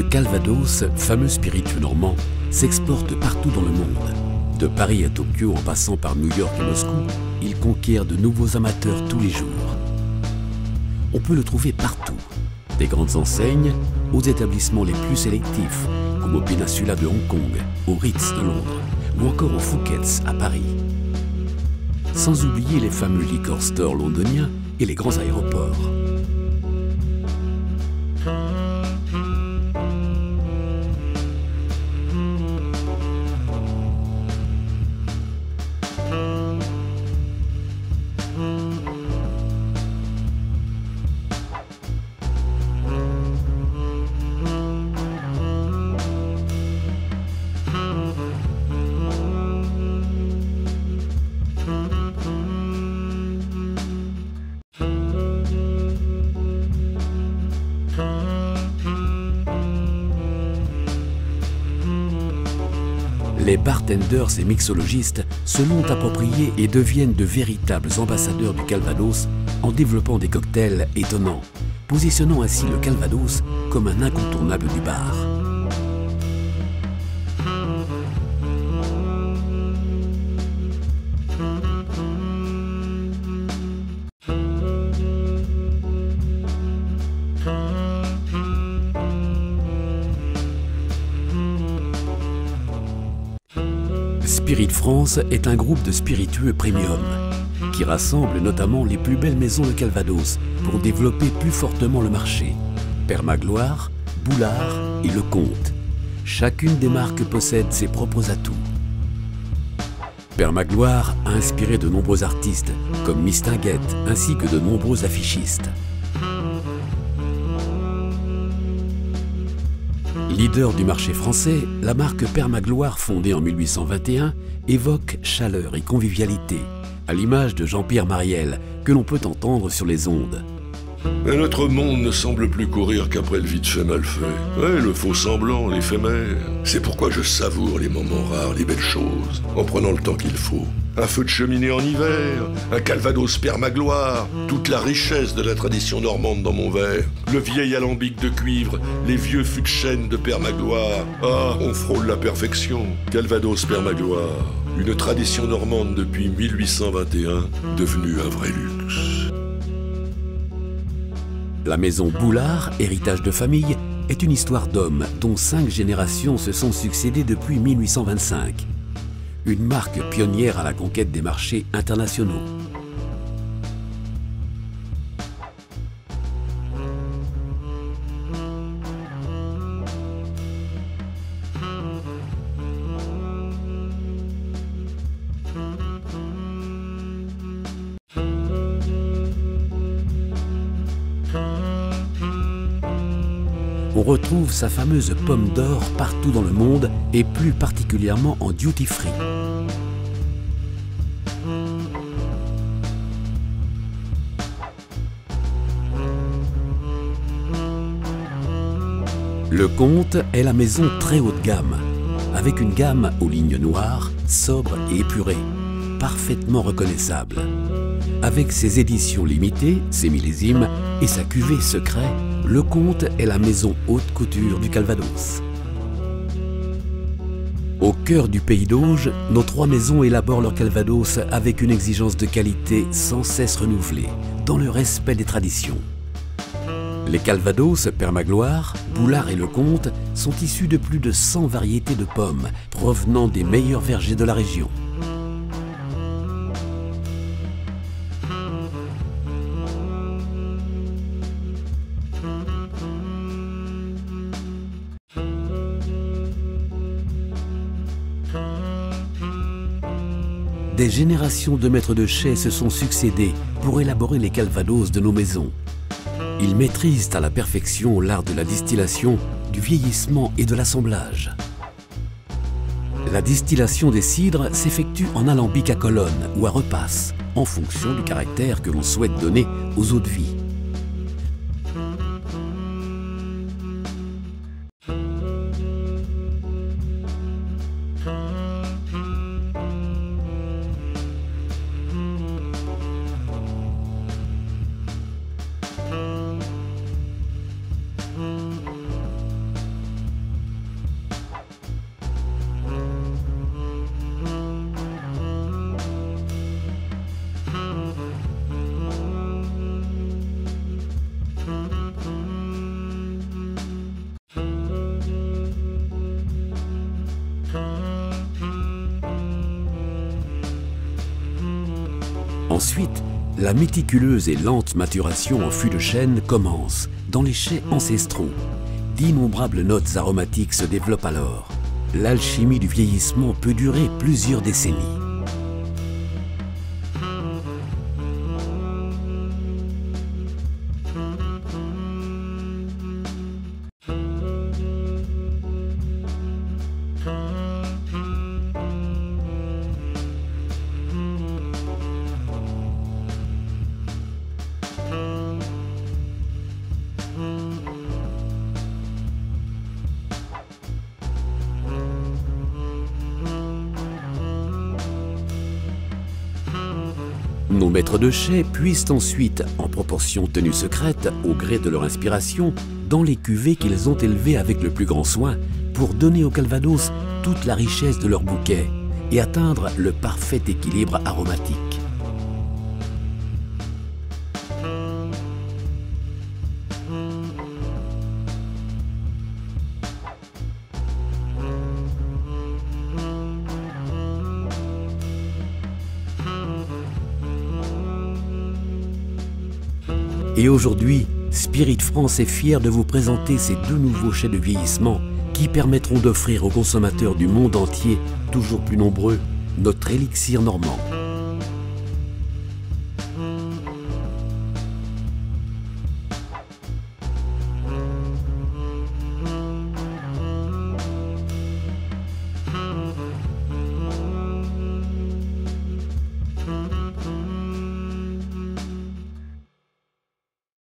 Le Calvados, fameux spiritueux normand, s'exporte partout dans le monde. De Paris à Tokyo en passant par New York et Moscou, il conquiert de nouveaux amateurs tous les jours. On peut le trouver partout, des grandes enseignes aux établissements les plus sélectifs, comme au Peninsula de Hong Kong, au Ritz de Londres ou encore au Fouquet's à Paris. Sans oublier les fameux liquor stores londoniens et les grands aéroports. Les bartenders et mixologistes se l'ont approprié et deviennent de véritables ambassadeurs du Calvados en développant des cocktails étonnants, positionnant ainsi le Calvados comme un incontournable du bar. Spirit France est un groupe de spiritueux premium qui rassemble notamment les plus belles maisons de Calvados pour développer plus fortement le marché. Père Magloire, Boulard et Le Comte. Chacune des marques possède ses propres atouts. Père Magloire a inspiré de nombreux artistes comme Mistinguett ainsi que de nombreux affichistes. Leader du marché français, la marque Père Magloire, fondée en 1821, évoque chaleur et convivialité, à l'image de Jean-Pierre Mariel, que l'on peut entendre sur les ondes. Mais notre monde ne semble plus courir qu'après le vite fait mal fait. Ouais, le faux semblant, l'éphémère. C'est pourquoi je savoure les moments rares, les belles choses, en prenant le temps qu'il faut. Un feu de cheminée en hiver, un Calvados Père Magloire, toute la richesse de la tradition normande dans mon verre, le vieil alambic de cuivre, les vieux fûts de chêne de Père Magloire. Ah, on frôle la perfection. Calvados Père Magloire, une tradition normande depuis 1821, devenue un vrai luxe. La maison Boulard, héritage de famille, est une histoire d'hommes dont 5 générations se sont succédées depuis 1825. Une marque pionnière à la conquête des marchés internationaux. On retrouve sa fameuse pomme d'or partout dans le monde et plus particulièrement en duty-free. Le Comte est la maison très haut de gamme, avec une gamme aux lignes noires, sobre et épurée, parfaitement reconnaissable. Avec ses éditions limitées, ses millésimes et sa cuvée secret, Le Comte est la maison haute couture du Calvados. Au cœur du pays d'Auge, nos 3 maisons élaborent leur Calvados avec une exigence de qualité sans cesse renouvelée, dans le respect des traditions. Les Calvados Père Magloire, Boulard et Le Comte sont issus de plus de 100 variétés de pommes provenant des meilleurs vergers de la région. Des générations de maîtres de chais se sont succédés pour élaborer les Calvados de nos maisons. Ils maîtrisent à la perfection l'art de la distillation, du vieillissement et de l'assemblage. La distillation des cidres s'effectue en alambic à colonne ou à repasse, en fonction du caractère que l'on souhaite donner aux eaux de vie. Ensuite, la méticuleuse et lente maturation en fût de chêne commence dans les chais ancestraux. D'innombrables notes aromatiques se développent alors. L'alchimie du vieillissement peut durer plusieurs décennies. Nos maîtres de chais puisent ensuite, en proportion tenue secrète, au gré de leur inspiration, dans les cuvées qu'ils ont élevées avec le plus grand soin, pour donner au Calvados toute la richesse de leur bouquet et atteindre le parfait équilibre aromatique. Et aujourd'hui, Spirit France est fier de vous présenter ces deux nouveaux chais de vieillissement qui permettront d'offrir aux consommateurs du monde entier, toujours plus nombreux, notre élixir normand.